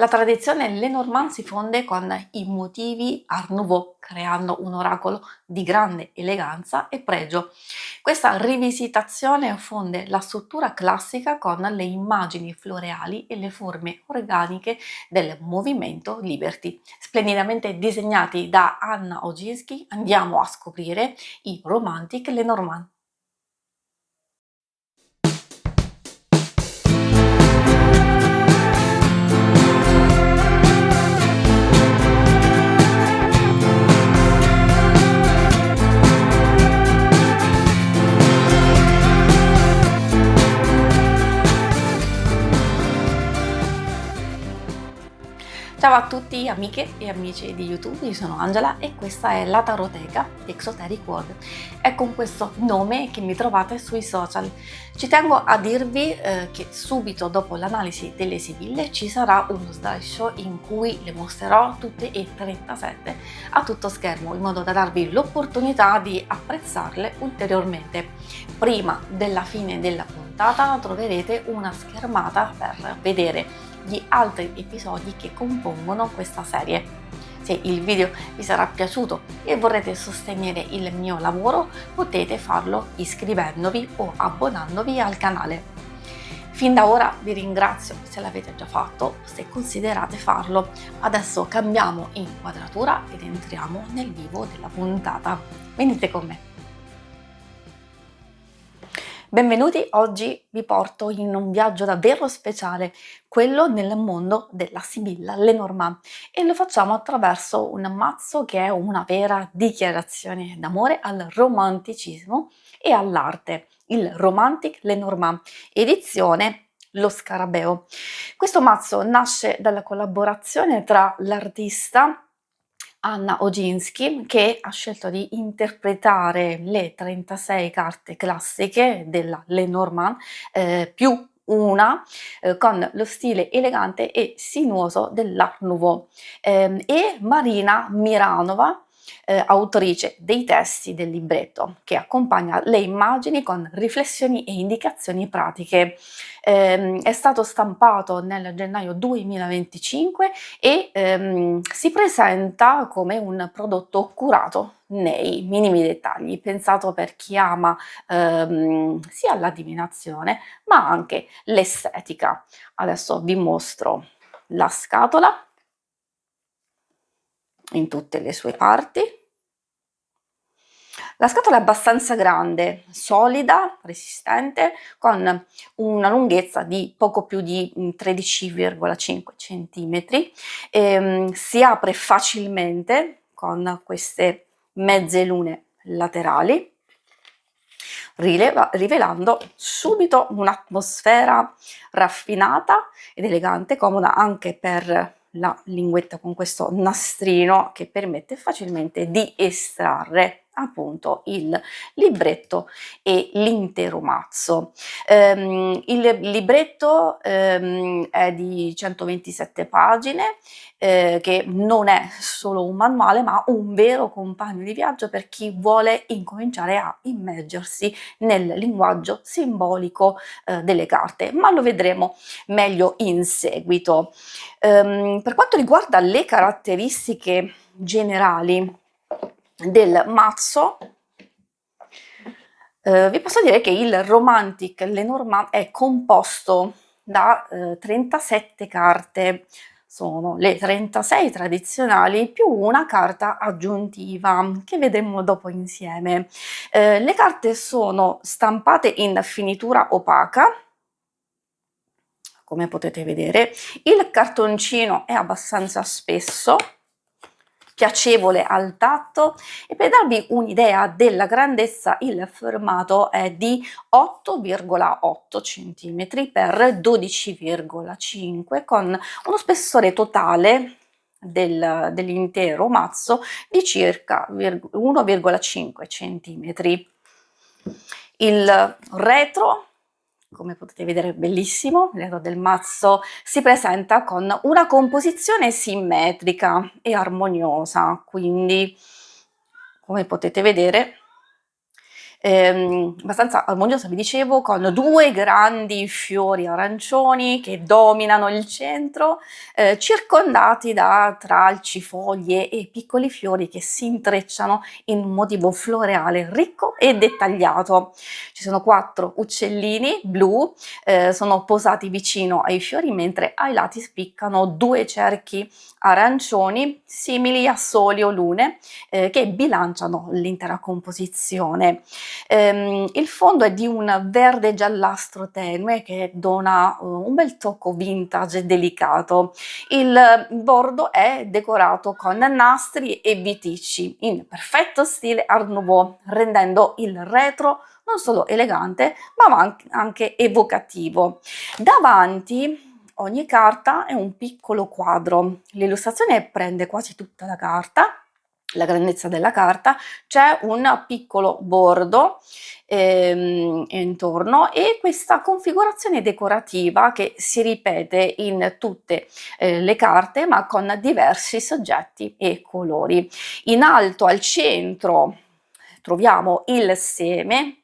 La tradizione Lenormand si fonde con i motivi Art Nouveau, creando un oracolo di grande eleganza e pregio. Questa rivisitazione fonde la struttura classica con le immagini floreali e le forme organiche del movimento Liberty. Splendidamente disegnati da Anna Oginski, andiamo a scoprire i Romantic Lenormand. Ciao a tutti amiche e amici di YouTube, io sono Angela e questa è la Taroteca di Exoteric World. È con questo nome che mi trovate sui social. Ci tengo a dirvi che subito dopo l'analisi delle sibille ci sarà uno slideshow in cui le mostrerò tutte e 37 a tutto schermo, in modo da darvi l'opportunità di apprezzarle ulteriormente. Prima della fine della puntata troverete una schermata per vedere gli altri episodi che compongono questa serie. Se il video vi sarà piaciuto e vorrete sostenere il mio lavoro, potete farlo iscrivendovi o abbonandovi al canale. Fin da ora vi ringrazio se l'avete già fatto, se considerate farlo. Adesso cambiamo inquadratura ed entriamo nel vivo della puntata. Venite con me. Benvenuti, oggi vi porto in un viaggio davvero speciale, quello nel mondo della Sibilla Lenormand, e lo facciamo attraverso un mazzo che è una vera dichiarazione d'amore al romanticismo e all'arte, il Romantic Lenormand, edizione Lo Scarabeo. Questo mazzo nasce dalla collaborazione tra l'artista Anna Oginski, che ha scelto di interpretare le 36 carte classiche della Lenormand più una con lo stile elegante e sinuoso dell'Art Nouveau, e Marina Miranova, autrice dei testi del libretto, che accompagna le immagini con riflessioni e indicazioni pratiche. È stato stampato nel gennaio 2025 e si presenta come un prodotto curato nei minimi dettagli, pensato per chi ama sia la divinazione ma anche l'estetica. Adesso vi mostro la scatola in tutte le sue parti. La scatola è abbastanza grande, solida, resistente, con una lunghezza di poco più di 13,5 cm. Si apre facilmente con queste mezze lune laterali, rivelando subito un'atmosfera raffinata ed elegante, comoda anche per la linguetta con questo nastrino che permette facilmente di estrarre appunto il libretto e l'intero mazzo. Il libretto è di 127 pagine, che non è solo un manuale ma un vero compagno di viaggio per chi vuole incominciare a immergersi nel linguaggio simbolico delle carte, ma lo vedremo meglio in seguito. Per quanto riguarda le caratteristiche generali del mazzo, vi posso dire che il Romantic Lenormand è composto da 37 carte. Sono le 36 tradizionali più una carta aggiuntiva che vedremo dopo insieme. Le carte sono stampate in finitura opaca, come potete vedere. Il cartoncino è abbastanza spesso, piacevole al tatto, e per darvi un'idea della grandezza il formato è di 8,8 cm per 12,5 con uno spessore totale dell'intero mazzo di circa 1,5 cm. Il retro, come potete vedere, bellissimo, il retro del mazzo si presenta con una composizione simmetrica e armoniosa, quindi come potete vedere abbastanza armoniosa, vi dicevo, con 2 grandi fiori arancioni che dominano il centro, circondati da tralci, foglie e piccoli fiori che si intrecciano in un motivo floreale ricco e dettagliato. Ci sono 4 uccellini blu, sono posati vicino ai fiori, mentre ai lati spiccano 2 cerchi arancioni simili a soli o lune, che bilanciano l'intera composizione. Il fondo è di un verde giallastro tenue che dona un bel tocco vintage e delicato. Il bordo è decorato con nastri e viticci in perfetto stile Art Nouveau, rendendo il retro non solo elegante, ma anche evocativo. Davanti ogni carta è un piccolo quadro. L'illustrazione prende quasi tutta la carta, la grandezza della carta, c'è un piccolo bordo intorno e questa configurazione decorativa che si ripete in tutte le carte, ma con diversi soggetti e colori. In alto al centro troviamo il seme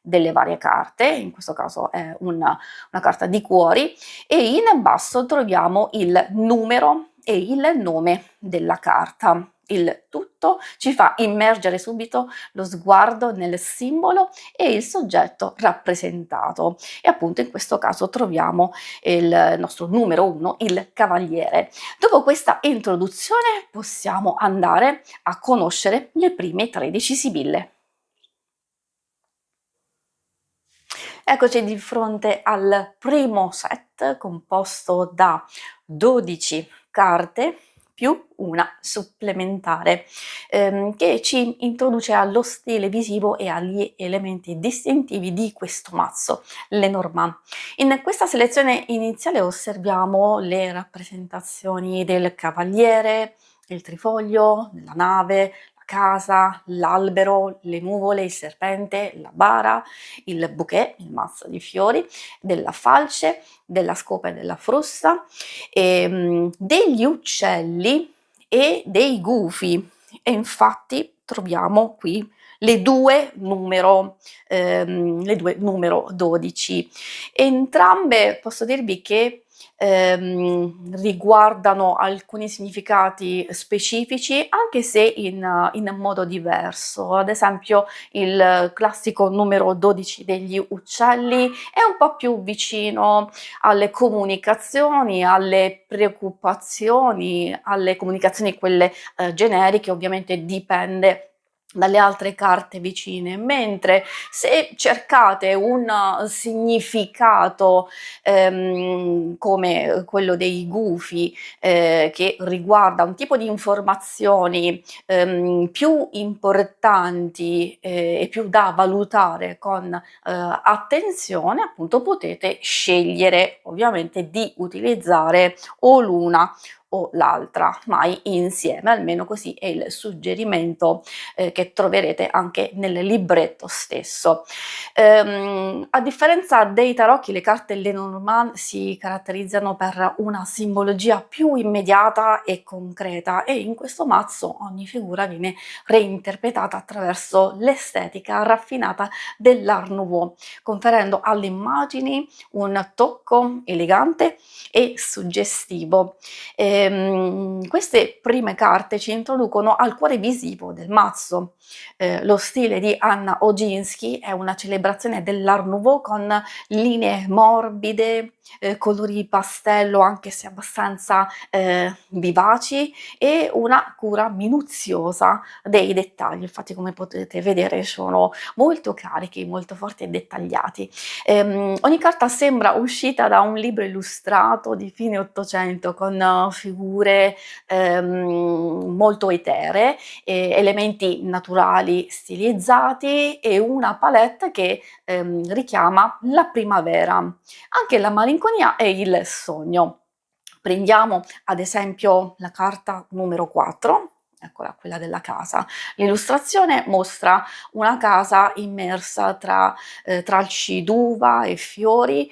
delle varie carte, in questo caso è una carta di cuori, e in basso troviamo il numero e il nome della carta. Il tutto ci fa immergere subito lo sguardo nel simbolo e il soggetto rappresentato, e appunto in questo caso troviamo il nostro numero 1, il cavaliere. Dopo questa introduzione possiamo andare a conoscere le prime 13 sibille. Eccoci di fronte al primo set composto da 12 carte più una supplementare, che ci introduce allo stile visivo e agli elementi distintivi di questo mazzo, Lenormand. In questa selezione iniziale osserviamo le rappresentazioni del cavaliere, il trifoglio, la nave, la casa, l'albero, le nuvole, il serpente, la bara, il bouquet, il mazzo di fiori, della falce, della scopa e della frusta, degli uccelli e dei gufi. E infatti troviamo qui le due numero 12. Entrambe posso dirvi che riguardano alcuni significati specifici, anche se in modo diverso. Ad esempio il classico numero 12 degli uccelli è un po' più vicino alle comunicazioni, alle preoccupazioni, alle comunicazioni quelle generiche, ovviamente dipende dalle altre carte vicine, mentre se cercate un significato come quello dei gufi, che riguarda un tipo di informazioni più importanti e più da valutare con attenzione, appunto potete scegliere ovviamente di utilizzare o l'una o l'altra, mai insieme, almeno così è il suggerimento che troverete anche nel libretto stesso. A differenza dei tarocchi, le carte Lenormand si caratterizzano per una simbologia più immediata e concreta, e in questo mazzo ogni figura viene reinterpretata attraverso l'estetica raffinata dell'Art Nouveau, conferendo alle immagini un tocco elegante e suggestivo. Queste prime carte ci introducono al cuore visivo del mazzo. Lo stile di Anna Oginski è una celebrazione dell'Art Nouveau con linee morbide, colori pastello anche se abbastanza vivaci, e una cura minuziosa dei dettagli. Infatti, come potete vedere, sono molto carichi, molto forti e dettagliati. Ogni carta sembra uscita da un libro illustrato di fine Ottocento con figure molto eteree, elementi naturali stilizzati e una palette che richiama la primavera, anche la malinconia e il sogno. Prendiamo ad esempio la carta numero 4, eccola quella della casa. L'illustrazione mostra una casa immersa tralci d'uva e fiori,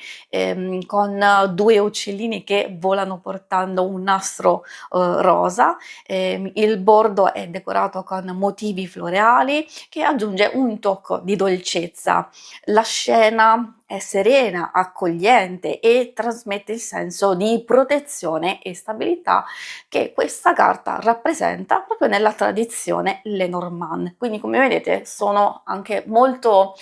con 2 uccellini che volano portando un nastro, rosa. Il bordo è decorato con motivi floreali che aggiunge un tocco di dolcezza. La scena è serena, accogliente e trasmette il senso di protezione e stabilità che questa carta rappresenta proprio nella tradizione Lenormand. Quindi come vedete sono anche molto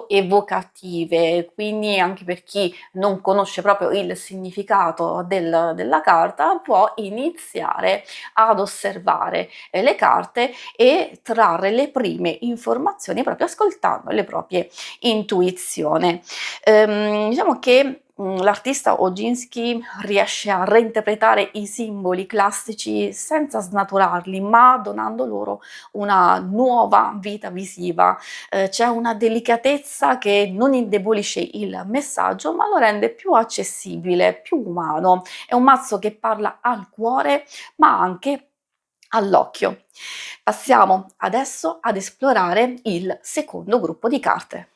evocative, quindi anche per chi non conosce proprio il significato della carta può iniziare ad osservare le carte e trarre le prime informazioni proprio ascoltando le proprie intuizioni. Diciamo che l'artista Oginski riesce a reinterpretare i simboli classici senza snaturarli, ma donando loro una nuova vita visiva. C'è una delicatezza che non indebolisce il messaggio, ma lo rende più accessibile, più umano. È un mazzo che parla al cuore, ma anche all'occhio. Passiamo adesso ad esplorare il secondo gruppo di carte.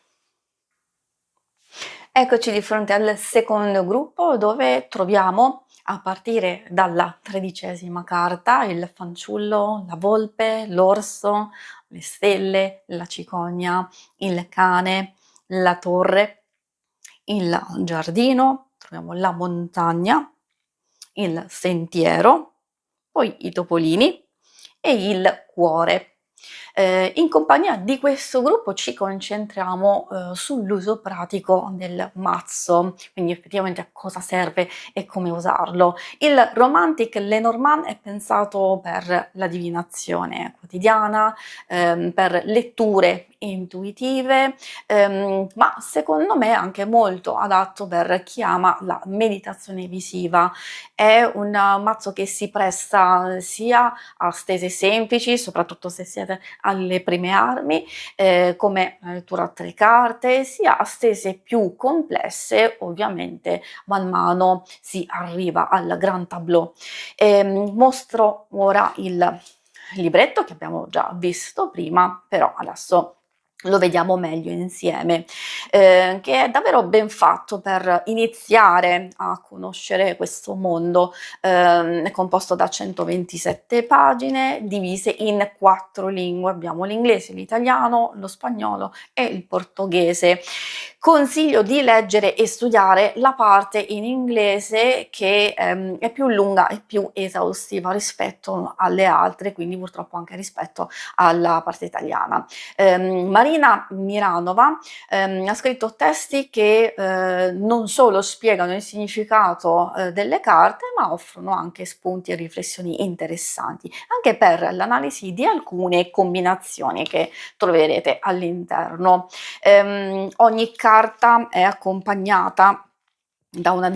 Eccoci di fronte al secondo gruppo dove troviamo, a partire dalla 13ª carta, il fanciullo, la volpe, l'orso, le stelle, la cicogna, il cane, la torre, il giardino, troviamo la montagna, il sentiero, poi i topolini e il cuore. In compagnia di questo gruppo ci concentriamo sull'uso pratico del mazzo, quindi effettivamente a cosa serve e come usarlo. Il Romantic Lenormand è pensato per la divinazione quotidiana, per letture intuitive, ma secondo me è anche molto adatto per chi ama la meditazione visiva. È un mazzo che si presta sia a stese semplici, soprattutto se siete alle prime armi, come la lettura a 3 carte, sia a stese più complesse, ovviamente man mano si arriva al grand tableau. Mostro ora il libretto che abbiamo già visto prima, però adesso lo vediamo meglio insieme, che è davvero ben fatto per iniziare a conoscere questo mondo. È composto da 127 pagine divise in 4 lingue, abbiamo l'inglese, l'italiano, lo spagnolo e il portoghese. Consiglio di leggere e studiare la parte in inglese che è più lunga e più esaustiva rispetto alle altre, quindi purtroppo anche rispetto alla parte italiana. Marina Miranova ha scritto testi che non solo spiegano il significato delle carte, ma offrono anche spunti e riflessioni interessanti, anche per l'analisi di alcune combinazioni che troverete all'interno. Ogni carta è accompagnata da una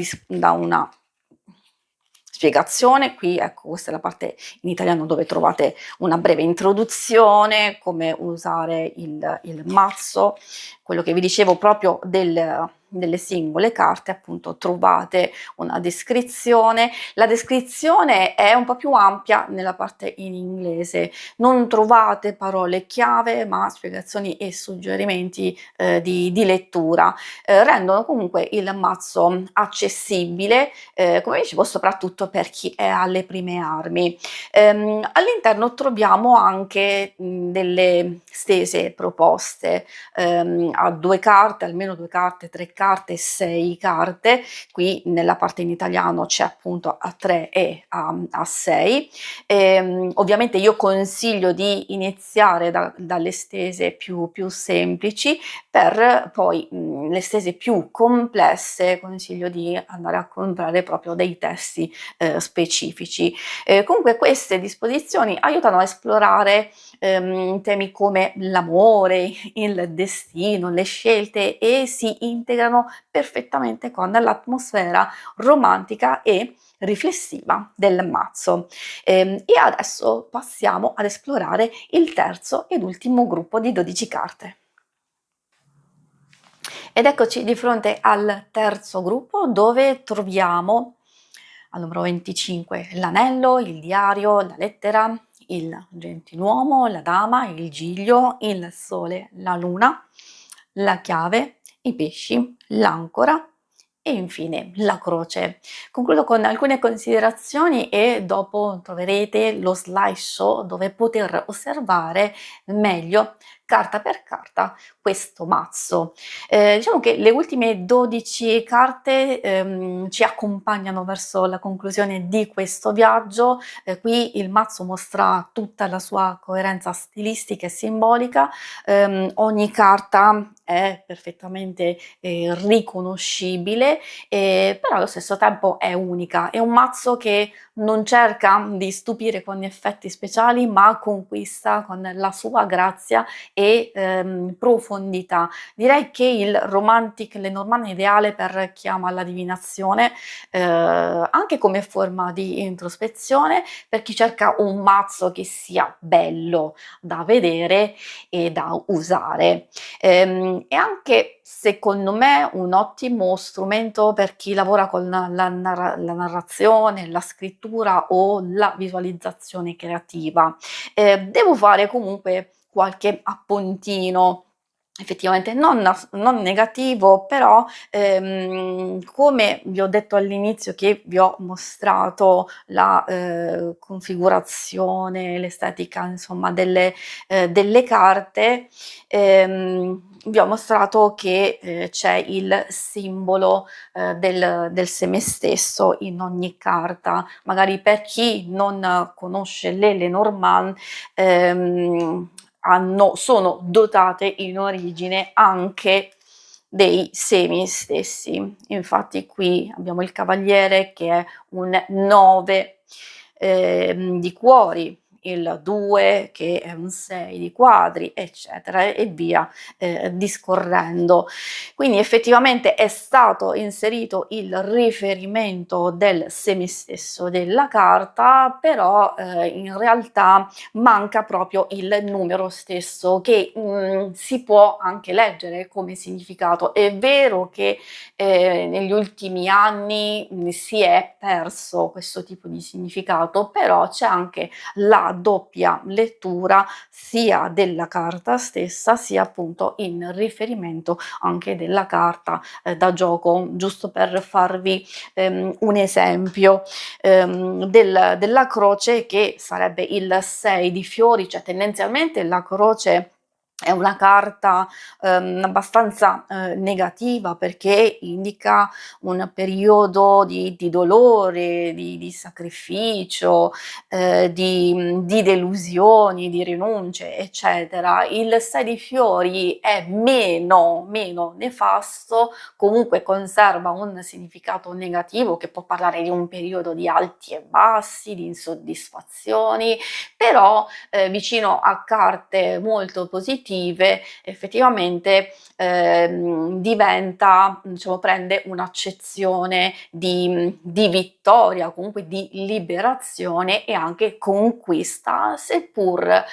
spiegazione. Qui ecco, questa è la parte in italiano dove trovate una breve introduzione, come usare il mazzo, quello che vi dicevo proprio delle singole carte, appunto trovate una descrizione. La descrizione è un po' più ampia nella parte in inglese, non trovate parole chiave ma spiegazioni e suggerimenti di lettura. Rendono comunque il mazzo accessibile, come dicevo, soprattutto per chi è alle prime armi. All'interno troviamo anche delle stese proposte a 2 carte, almeno 2 carte, 3 carte, 6 carte. Qui nella parte in italiano c'è appunto a 3 e a 6. Ovviamente io consiglio di iniziare dalle stese più semplici, per poi le stese più complesse consiglio di andare a comprare proprio dei testi specifici. Comunque queste disposizioni aiutano a esplorare temi come l'amore, il destino, le scelte e si integrano perfettamente con l'atmosfera romantica e riflessiva del mazzo. E adesso passiamo ad esplorare il terzo ed ultimo gruppo di 12 carte. Ed eccoci di fronte al terzo gruppo dove troviamo al numero 25 l'anello, il diario, la lettera, il gentiluomo, la dama, il giglio, il sole, la luna, la chiave, i pesci, l'ancora e infine la croce. Concludo con alcune considerazioni e dopo troverete lo slideshow dove poter osservare meglio carta per carta questo mazzo. Diciamo che le ultime 12 carte ci accompagnano verso la conclusione di questo viaggio. Qui il mazzo mostra tutta la sua coerenza stilistica e simbolica. Ogni carta è perfettamente riconoscibile, però allo stesso tempo è unica. È un mazzo che non cerca di stupire con effetti speciali, ma conquista con la sua grazia e profondità. Direi che il Romantic Lenormand è ideale per chi ama la divinazione, anche come forma di introspezione, per chi cerca un mazzo che sia bello da vedere e da usare. È anche secondo me un ottimo strumento per chi lavora con la narrazione, la scrittura o la visualizzazione creativa. Devo fare comunque qualche appuntino, effettivamente non negativo, però come vi ho detto all'inizio che vi ho mostrato la configurazione, l'estetica insomma delle carte, vi ho mostrato che c'è il simbolo del seme stesso in ogni carta. Magari per chi non conosce le Lenormand, sono dotate in origine anche dei semi stessi. Infatti qui abbiamo il cavaliere che è un 9 di cuori, il 2 che è un 6 di quadri, eccetera, e via discorrendo. Quindi effettivamente è stato inserito il riferimento del seme stesso della carta, però in realtà manca proprio il numero stesso che si può anche leggere come significato. È vero che negli ultimi anni si è perso questo tipo di significato, però c'è anche la doppia lettura sia della carta stessa sia appunto in riferimento anche della carta da gioco, giusto per farvi un esempio della croce, che sarebbe il 6 di fiori, cioè tendenzialmente la croce è una carta abbastanza negativa, perché indica un periodo di dolore, di sacrificio, di delusioni, di rinunce, eccetera. Il 6 di fiori è meno nefasto, comunque conserva un significato negativo che può parlare di un periodo di alti e bassi, di insoddisfazioni, però vicino a carte molto positive effettivamente diventa, diciamo, prende un'accezione di vittoria, comunque di liberazione e anche conquista, seppur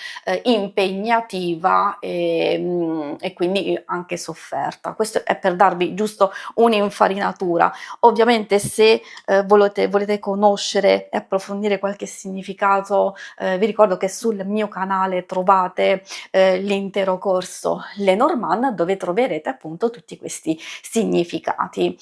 impegnativa e quindi anche sofferta. Questo è per darvi giusto un'infarinatura. Ovviamente se volete conoscere e approfondire qualche significato, vi ricordo che sul mio canale trovate l'intero corso Lenormand, dove troverete appunto tutti questi significati.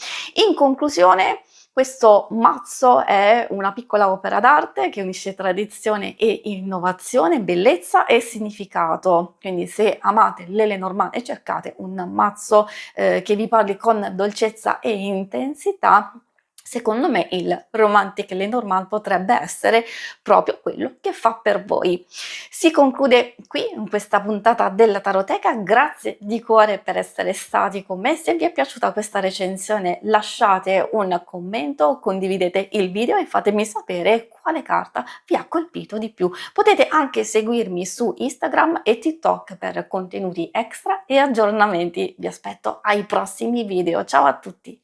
In conclusione, questo mazzo è una piccola opera d'arte che unisce tradizione e innovazione, bellezza e significato. Quindi se amate le Lenormand e cercate un mazzo che vi parli con dolcezza e intensità, secondo me il Romantic Lenormand potrebbe essere proprio quello che fa per voi. Si conclude qui in questa puntata della Taroteca. Grazie di cuore per essere stati con me. Se vi è piaciuta questa recensione lasciate un commento, condividete il video e fatemi sapere quale carta vi ha colpito di più. Potete anche seguirmi su Instagram e TikTok per contenuti extra e aggiornamenti. Vi aspetto ai prossimi video. Ciao a tutti!